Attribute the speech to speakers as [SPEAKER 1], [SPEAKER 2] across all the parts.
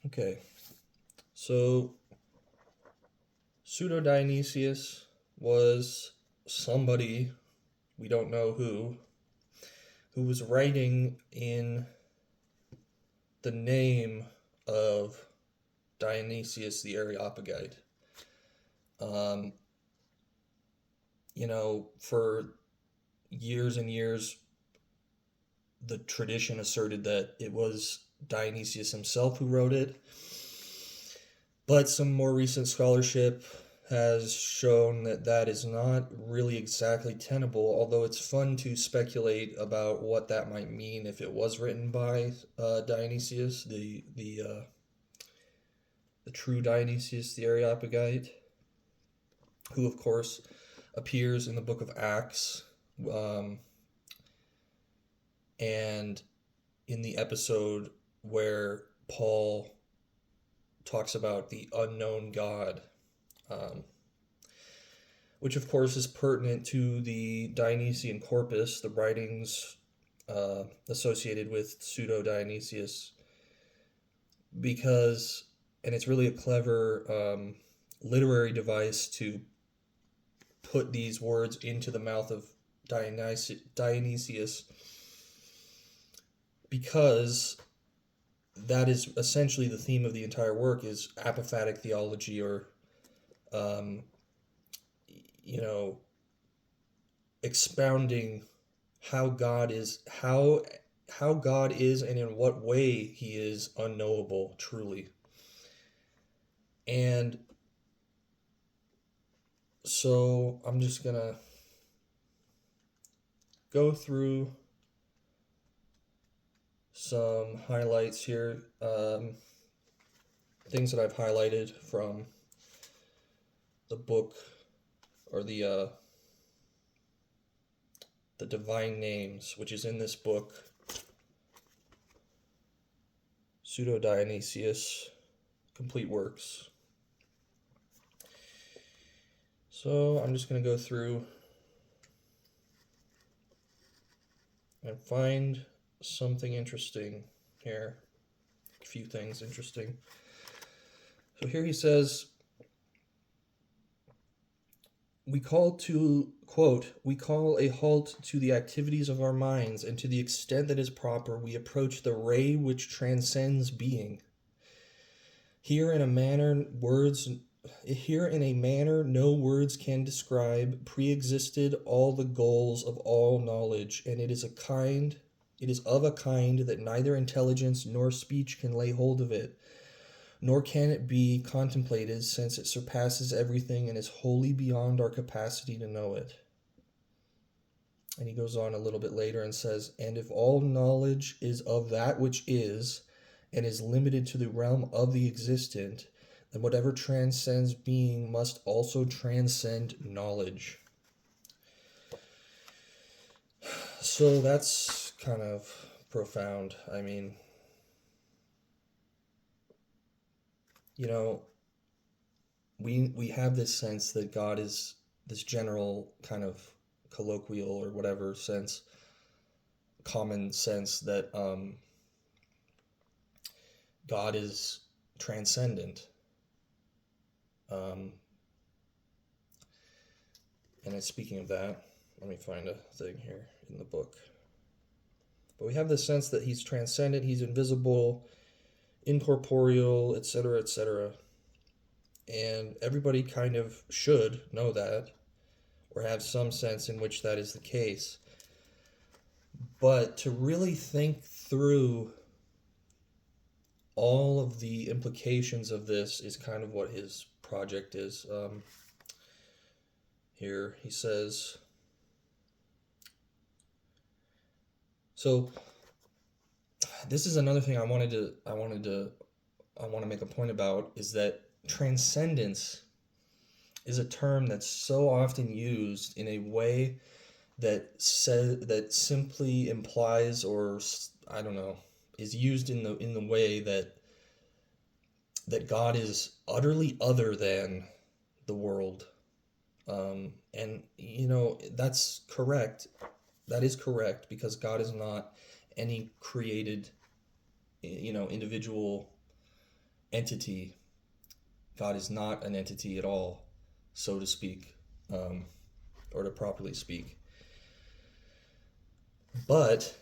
[SPEAKER 1] Okay, so Pseudo-Dionysius was somebody, we don't know who was writing in the name of Dionysius the Areopagite. Um, for years and years, the tradition asserted that it was Dionysius himself who wrote it, but some more recent scholarship has shown that that is not really exactly tenable, although it's fun to speculate about what that might mean if it was written by Dionysius, the true Dionysius the Areopagite, who, of course, appears in the book of Acts, um, and in the episode where Paul talks about the unknown God, um, which of course is pertinent to the Dionysian corpus, the writings associated with Pseudo-Dionysius, because, and it's really a clever literary device to put these words into the mouth of Dionysius, because that is essentially the theme of the entire work, is apophatic theology, or um, you know expounding how God is, how God is, and in what way he is unknowable truly. And so I'm just gonna go through some highlights here, things that I've highlighted from the book, or the divine names, which is in this book, Pseudo-Dionysius, Complete Works. So I'm just going to go through and find something interesting here. A few things interesting. So here he says, we call a halt to the activities of our minds, and to the extent that is proper, we approach the ray which transcends being. Here in a manner no words can describe, pre-existed all the goals of all knowledge, and it is of a kind that neither intelligence nor speech can lay hold of it, nor can it be contemplated, since it surpasses everything and is wholly beyond our capacity to know it. And he goes on a little bit later and says, and if all knowledge is of that which is, and is limited to the realm of the existent, then whatever transcends being must also transcend knowledge. So that's kind of profound. I mean, we have this sense that God is this general kind of colloquial or whatever sense, common sense, that God is transcendent. And speaking of that, let me find a thing here in the book. But we have this sense that he's transcendent, he's invisible, incorporeal, etc., etc. And everybody kind of should know that, or have some sense in which that is the case. But to really think through all of the implications of this is kind of what his project is. Here he says, so this is another thing I want to make a point about, is that transcendence is a term that's so often used in a way that simply implies, or I don't know, is used in the way that God is utterly other than the world. And that's correct. That is correct, because God is not any created, individual entity. God is not an entity at all, so to speak, or to properly speak. But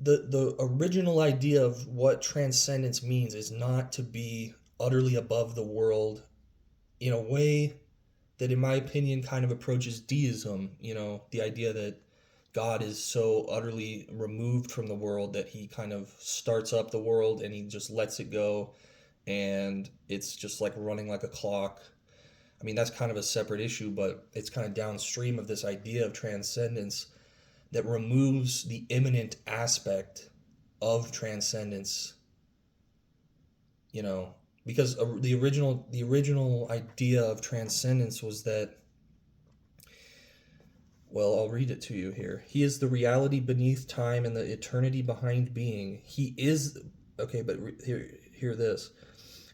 [SPEAKER 1] the original idea of what transcendence means is not to be utterly above the world in a way that, in my opinion, kind of approaches deism. The idea that God is so utterly removed from the world that he kind of starts up the world and he just lets it go, and it's just like running like a clock. I mean, that's kind of a separate issue, but it's kind of downstream of this idea of transcendence that removes the immanent aspect of transcendence, because the original idea of transcendence was that, well, I'll read it to you here. He is the reality beneath time and the eternity behind being. He is, okay, but hear this.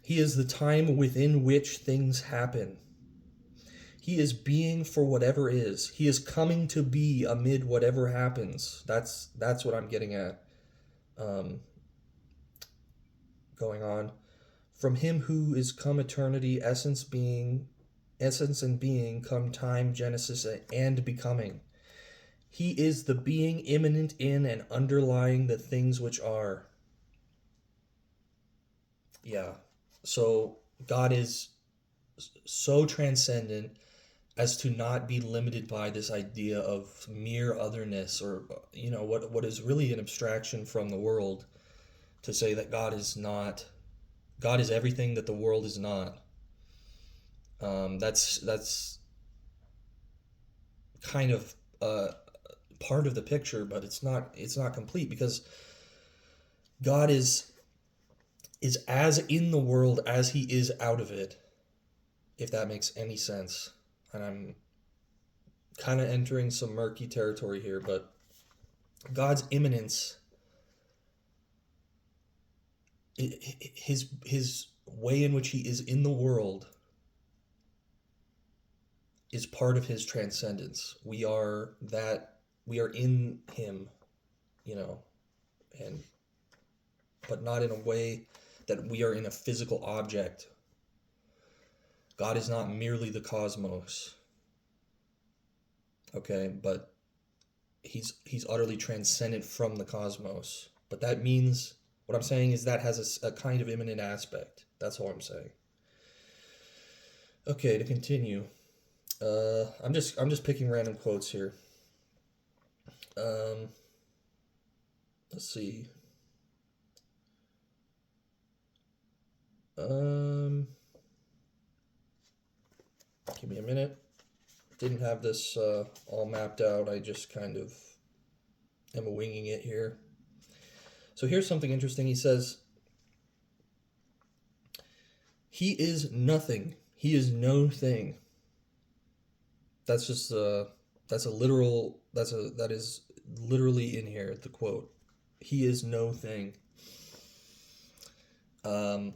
[SPEAKER 1] He is the time within which things happen. He is being for whatever is. He is coming to be amid whatever happens. That's what I'm getting at. Going on. From him who is come eternity, essence and being, come time, genesis, and becoming. He is the being immanent in and underlying the things which are. Yeah. So God is so transcendent as to not be limited by this idea of mere otherness, or what is really an abstraction from the world, to say that God is everything that the world is not. That's kind of part of the picture, but it's not complete, because God is as in the world as he is out of it, if that makes any sense. And I'm kind of entering some murky territory here, but God's immanence, his way in which he is in the world, is part of his transcendence. We are in him, and but not in a way that we are in a physical object. God is not merely the cosmos. Okay, but he's utterly transcendent from the cosmos. But that means, what I'm saying is, that has a kind of immanent aspect. That's all I'm saying. Okay, to continue. I'm just picking random quotes here. Let's see. Give me a minute. Didn't have this all mapped out. I just kind of am winging it here. So here's something interesting. He says, he is nothing. He is no thing. That's just that is literally in here, the quote. He is no thing. I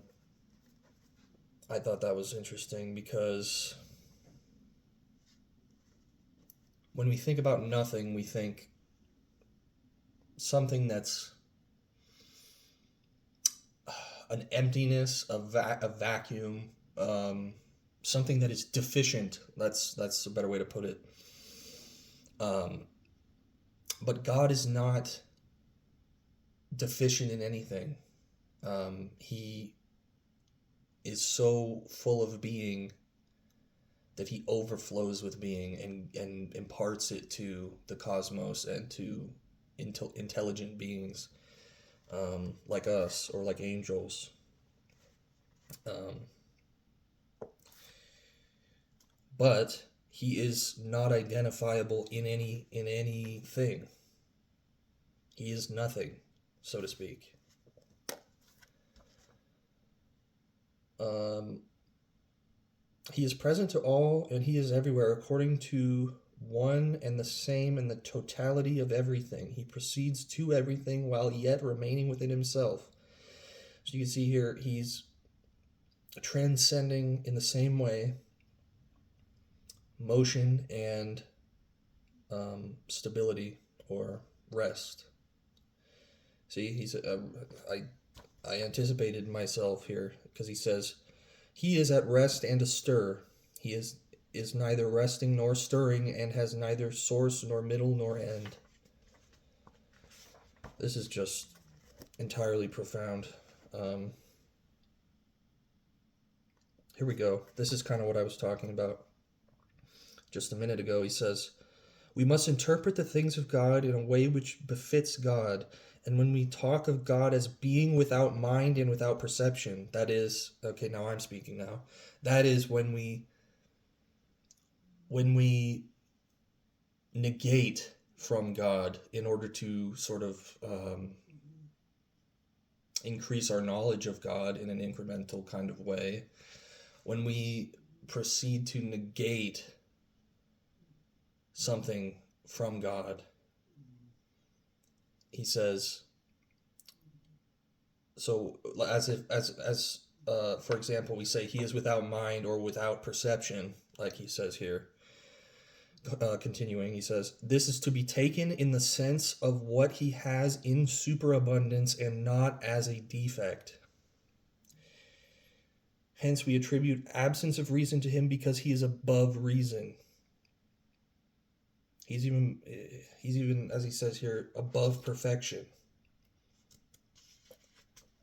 [SPEAKER 1] thought that was interesting, because when we think about nothing, we think something that's an emptiness, a vacuum, something that is deficient. That's a better way to put it. But God is not deficient in anything. He is so full of being that he overflows with being, and imparts it to the cosmos and to intelligent beings, like us, or like angels. But he is not identifiable in anything. He is nothing, so to speak. He is present to all, and he is everywhere, according to one and the same in the totality of everything. He proceeds to everything while yet remaining within himself. So you can see here, he's transcending in the same way motion and stability or rest. See, I anticipated myself here because he says, "He is at rest and astir. He is neither resting nor stirring, and has neither source nor middle nor end." This is just entirely profound. Um, Here we go. This is kind of what I was talking about just a minute ago. He says, "We must interpret the things of God in a way which befits God. And when we talk of God as being without mind and without perception, that is, okay, now I'm speaking now. That is when we negate from God in order to sort of increase our knowledge of God in an incremental kind of way. When we proceed to negate something from God, he says, so as for example, we say he is without mind or without perception, like he says here. Continuing, he says, "This is to be taken in the sense of what he has in superabundance and not as a defect. Hence, we attribute absence of reason to him because he is above reason." He's even, as he says here, above perfection.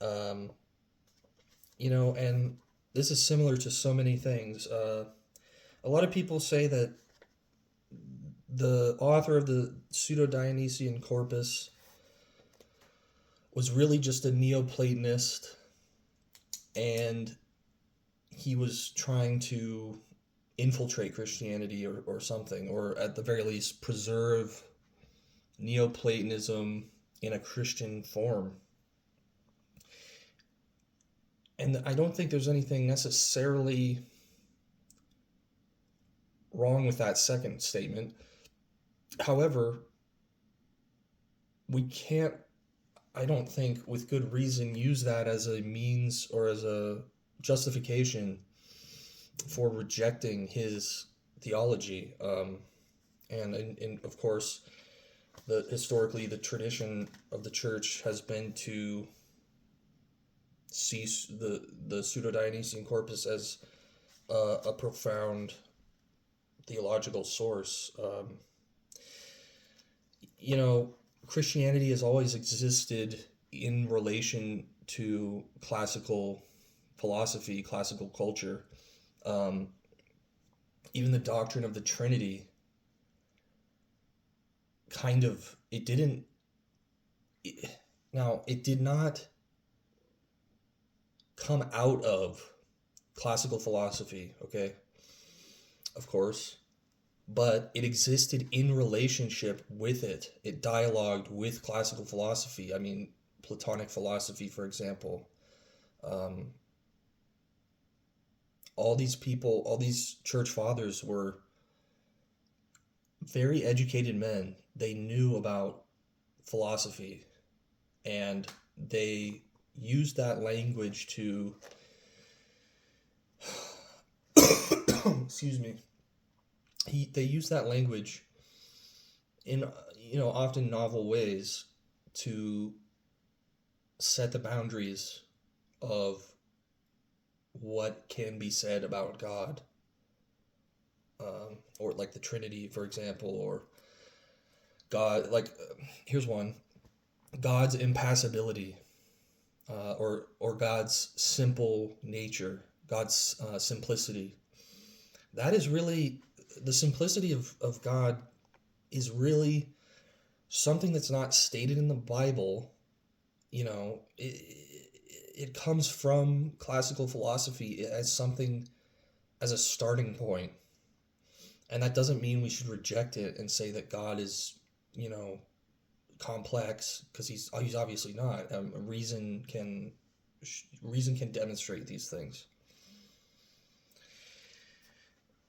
[SPEAKER 1] Um, and this is similar to so many things. A lot of people say that the author of the Pseudo-Dionysian corpus was really just a Neoplatonist, and he was trying to infiltrate Christianity or something, or at the very least preserve Neoplatonism in a Christian form. And I don't think there's anything necessarily wrong with that second statement. However, we can't, I don't think, with good reason, use that as a means or as a justification for rejecting his theology. And of course, historically, the tradition of the church has been to see the Pseudo-Dionysian corpus as a profound theological source. Christianity has always existed in relation to classical philosophy, classical culture. Even the doctrine of the Trinity it did not come out of classical philosophy, okay? Of course. But it existed in relationship with it. It dialogued with classical philosophy. I mean, Platonic philosophy, for example. All these people, all these church fathers were very educated men. They knew about philosophy, and they used that language to excuse me. They use that language in often novel ways to set the boundaries of what can be said about God, or like the Trinity, for example, or God. Like, here's one: God's impassibility, or God's simple nature, God's simplicity. That is really the simplicity of God is really something that's not stated in the Bible. It comes from classical philosophy as a starting point. And that doesn't mean we should reject it and say that God is, complex, because he's obviously not. Reason can demonstrate these things.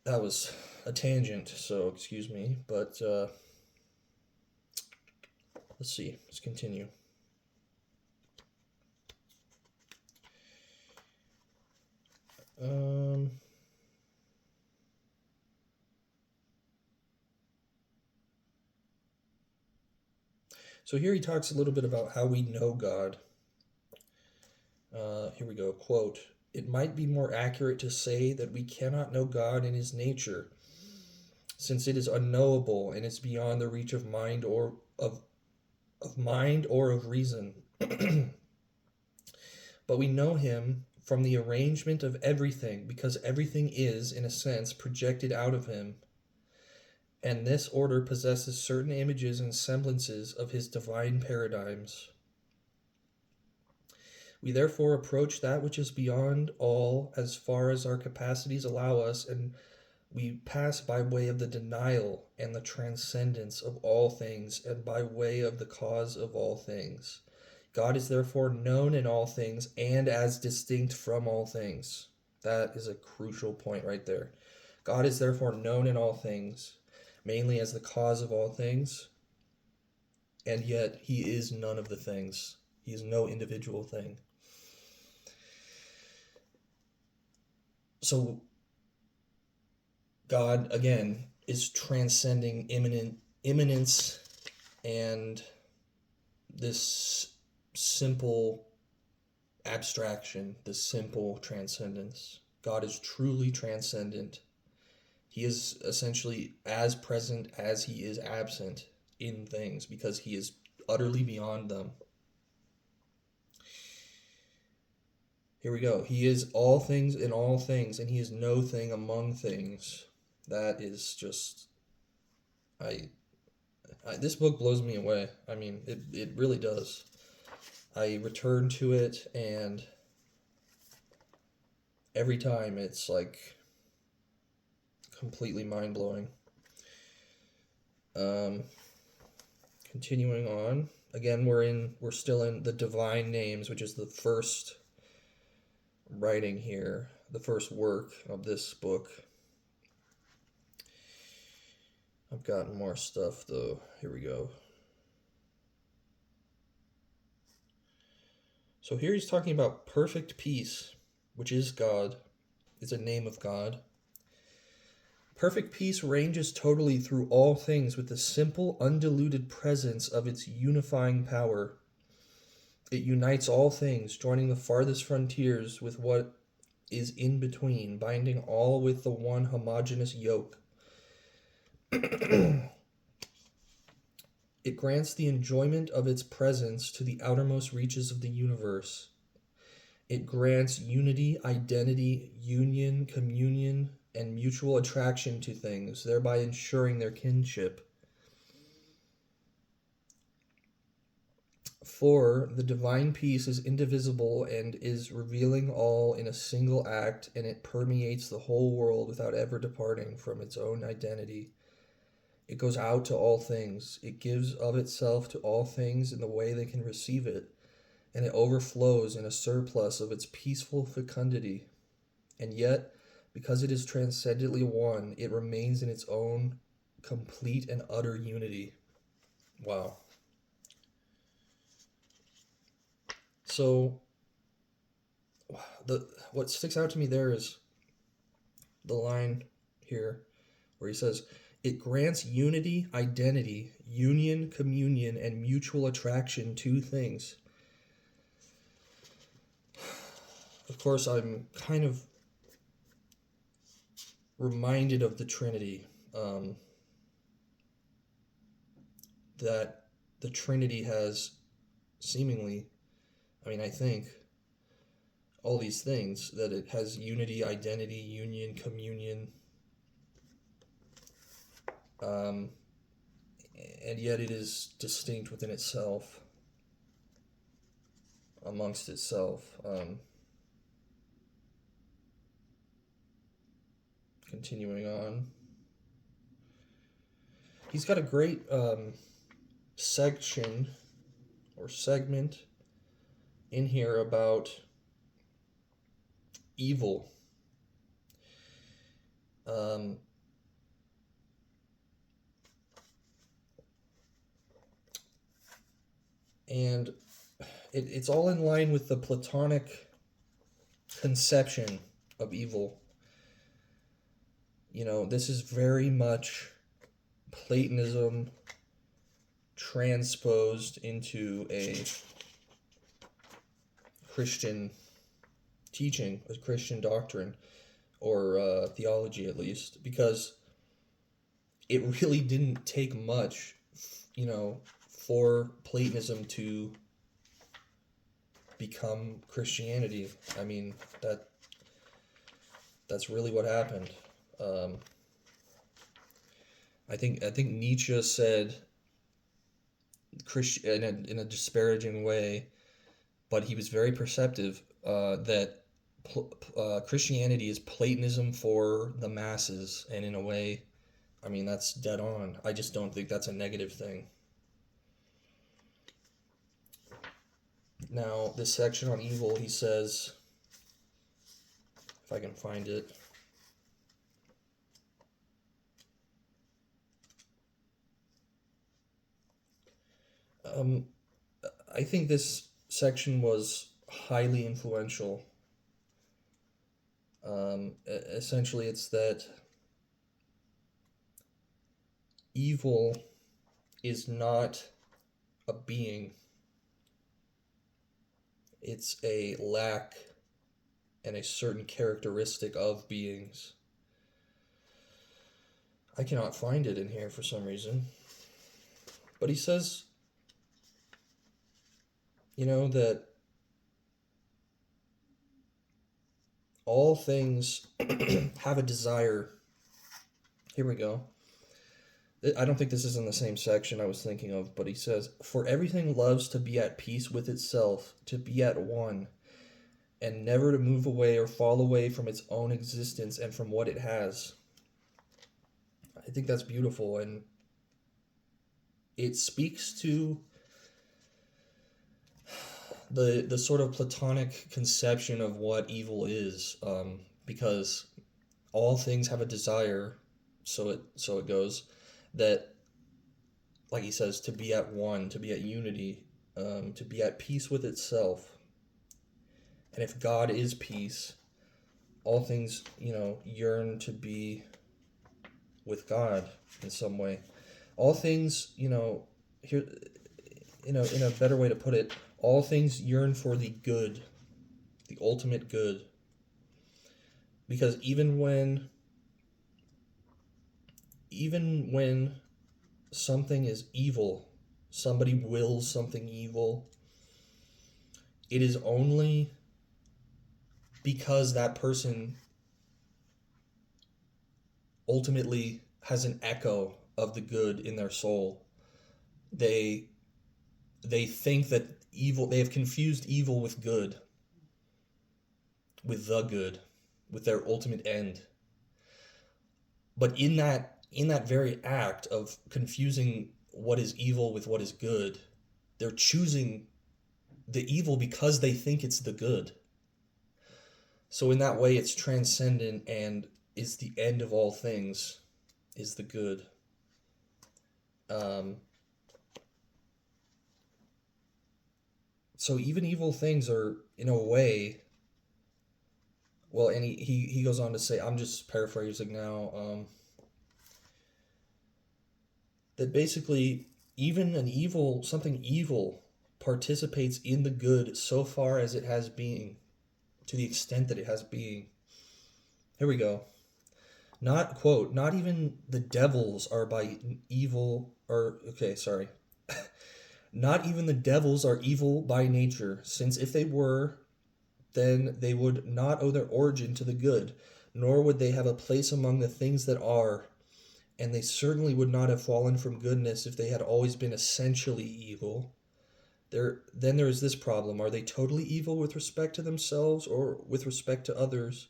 [SPEAKER 1] That was a tangent, so excuse me, but let's see. Let's continue. So here he talks a little bit about how we know God. Here we go. Quote, "It might be more accurate to say that we cannot know God in his nature, since it is unknowable and is beyond the reach of mind or of reason. But we know him from the arrangement of everything, because everything is, in a sense, projected out of him, and this order possesses certain images and semblances of his divine paradigms. We therefore approach that which is beyond all as far as our capacities allow us, and we pass by way of the denial and the transcendence of all things, and by way of the cause of all things. God is therefore known in all things and as distinct from all things." That is a crucial point right there. God is therefore known in all things, mainly as the cause of all things, and yet he is none of the things. He is no individual thing. So God, again, is transcending immanence and this simple abstraction, this simple transcendence. God is truly transcendent. He is essentially as present as he is absent in things, because he is utterly beyond them. Here we go. He is all things in all things, and he is no thing among things. That is just, this book blows me away. I mean, it really does. I return to it, and every time it's like completely mind-blowing. Continuing on. Again, we're still in the divine names, which is the first writing here, the first work of this book. I've got more stuff though. Here we go. So here he's talking about perfect peace, which is God. It's a name of God. Perfect peace ranges totally through all things with the simple, undiluted presence of its unifying power. It unites all things, joining the farthest frontiers with what is in between, binding all with the one homogeneous yoke. It grants the enjoyment of its presence to the outermost reaches of the universe. It grants unity, identity, union, communion, and mutual attraction to things, thereby ensuring their kinship. For the divine peace is indivisible and is revealing all in a single act, and it permeates the whole world without ever departing from its own identity. It goes out to all things. It gives of itself to all things in the way they can receive it, and it overflows in a surplus of its peaceful fecundity. And yet, because it is transcendently one, it remains in its own complete and utter unity. Wow. So, what sticks out to me there is the line here where he says, it grants unity, identity, union, communion, and mutual attraction to things. Of course, I'm kind of reminded of the Trinity, that the Trinity has seemingly, I think, all these things, that it has unity, identity, union, communion, and yet it is distinct within itself, amongst itself. Continuing on. He's got a great section or segment in here about evil. And it's all in line with the Platonic conception of evil. You know, this is very much Platonism transposed into a Christian teaching, a Christian doctrine, or theology at least, because it really didn't take much, for Platonism to become Christianity. I mean, that's really what happened. I think Nietzsche said in a disparaging way, but he was very perceptive, that Christianity is Platonism for the masses, and in a way, I mean, that's dead on. I just don't think that's a negative thing. Now, this section on evil, he says, if I can find it. I think this section was highly influential. Essentially, it's that evil is not a being. It's a lack and a certain characteristic of beings. I cannot find it in here for some reason. But he says, that all things have a desire. Here we go. I don't think this is in the same section I was thinking of, but he says, for everything loves to be at peace with itself, to be at one, and never to move away or fall away from its own existence and from what it has. I think that's beautiful, and it speaks to the sort of Platonic conception of what evil is, because all things have a desire, so it goes, that, like he says, to be at one, to be at unity, to be at peace with itself. And if God is peace, all things, yearn to be with God in some way. All things, here, in a better way to put it, all things yearn for the good, the ultimate good. Because even when something is evil, somebody wills something evil, it is only because that person ultimately has an echo of the good in their soul. They think that evil, they have confused evil with good, with the good, with their ultimate end. But in that very act of confusing what is evil with what is good, they're choosing the evil because they think it's the good. So in that way, it's transcendent and is the end of all things, is the good. So even evil things are, in a way, well, and he goes on to say, I'm just paraphrasing now, that basically even something evil participates in the good so far as it has being, to the extent that it has being. Here we go. Not even the devils are by evil, not even the devils are evil by nature, since if they were, then they would not owe their origin to the good, nor would they have a place among the things that are, and they certainly would not have fallen from goodness if they had always been essentially evil. Then there is this problem: are they totally evil with respect to themselves, or with respect to others?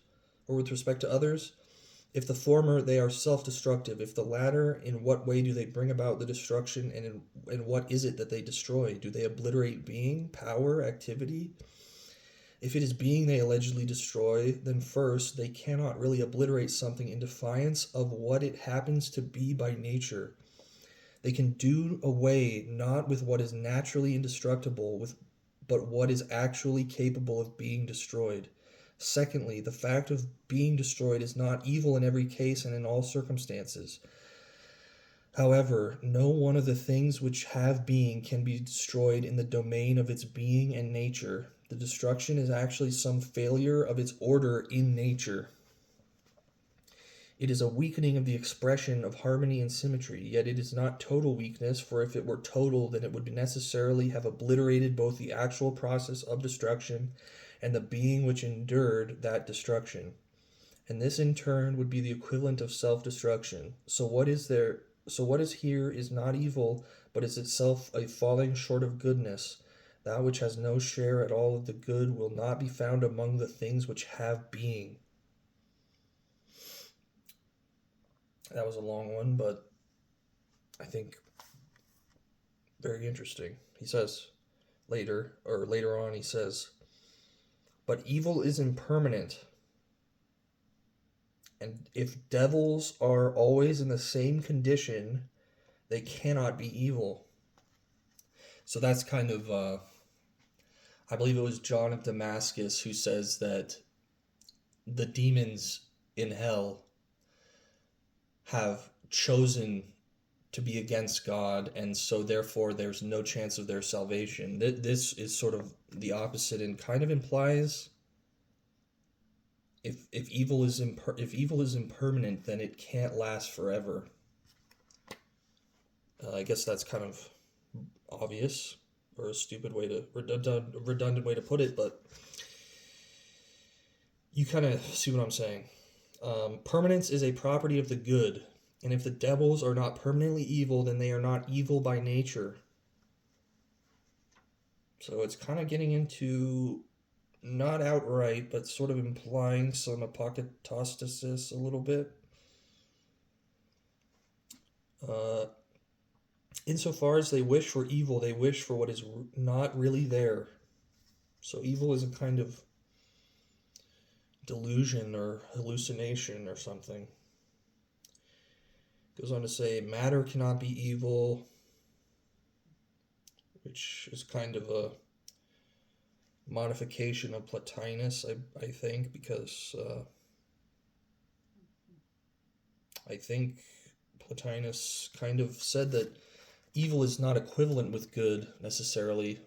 [SPEAKER 1] If the former, they are self-destructive. If the latter, in what way do they bring about the destruction, and in what is it that they destroy? Do they obliterate being, power, activity? If it is being they allegedly destroy, then first, they cannot really obliterate something in defiance of what it happens to be by nature. They can do away not with what is naturally indestructible, but what is actually capable of being destroyed. Secondly, the fact of being destroyed is not evil in every case and in all circumstances. However, no one of the things which have being can be destroyed in the domain of its being and nature. The destruction is actually some failure of its order in nature. It is a weakening of the expression of harmony and symmetry, yet it is not total weakness, for if it were total, then it would necessarily have obliterated both the actual process of destruction and the being which endured that destruction. And this in turn would be the equivalent of self-destruction. So what is here is not evil, but is itself a falling short of goodness. That which has no share at all of the good will not be found among the things which have being. That was a long one, but I think very interesting. He says later on, he says, but evil is impermanent. And if devils are always in the same condition, they cannot be evil. So that's kind of, I believe it was John of Damascus who says that the demons in hell have chosen to be against God, and so therefore there's no chance of their salvation. This is sort of the opposite and kind of implies if evil is impermanent, then it can't last forever. I guess that's kind of obvious or a stupid way to redundant way to put it, but you kind of see what I'm saying. Permanence is a property of the good, and if the devils are not permanently evil, then they are not evil by nature. So it's kind of getting into, not outright, but sort of implying some apokatastasis a little bit. Insofar as they wish for evil, they wish for what is not really there. So evil is a kind of delusion or hallucination or something. Goes on to say, matter cannot be evil, which is kind of a modification of Plotinus, I think, because I think Plotinus kind of said that evil is not equivalent with good necessarily,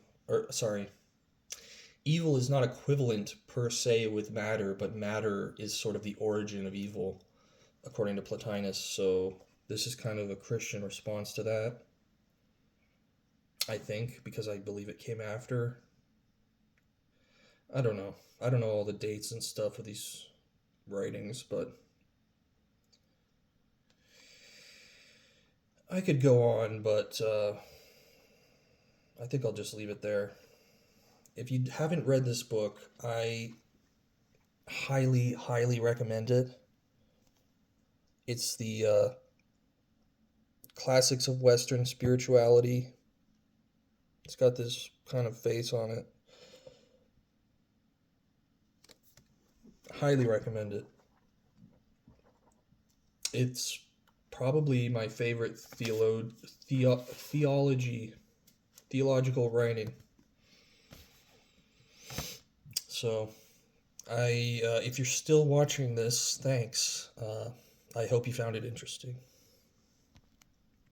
[SPEAKER 1] evil is not equivalent per se with matter, but matter is sort of the origin of evil, according to Plotinus. So this is kind of a Christian response to that, I think, because I believe it came after. I don't know all the dates and stuff of these writings, but I could go on, but I think I'll just leave it there. If you haven't read this book, I highly, highly recommend it. It's the Classics of Western Spirituality. It's got this kind of face on it. Highly recommend it. It's probably my favorite theological writing. So, if you're still watching this, thanks. I hope you found it interesting.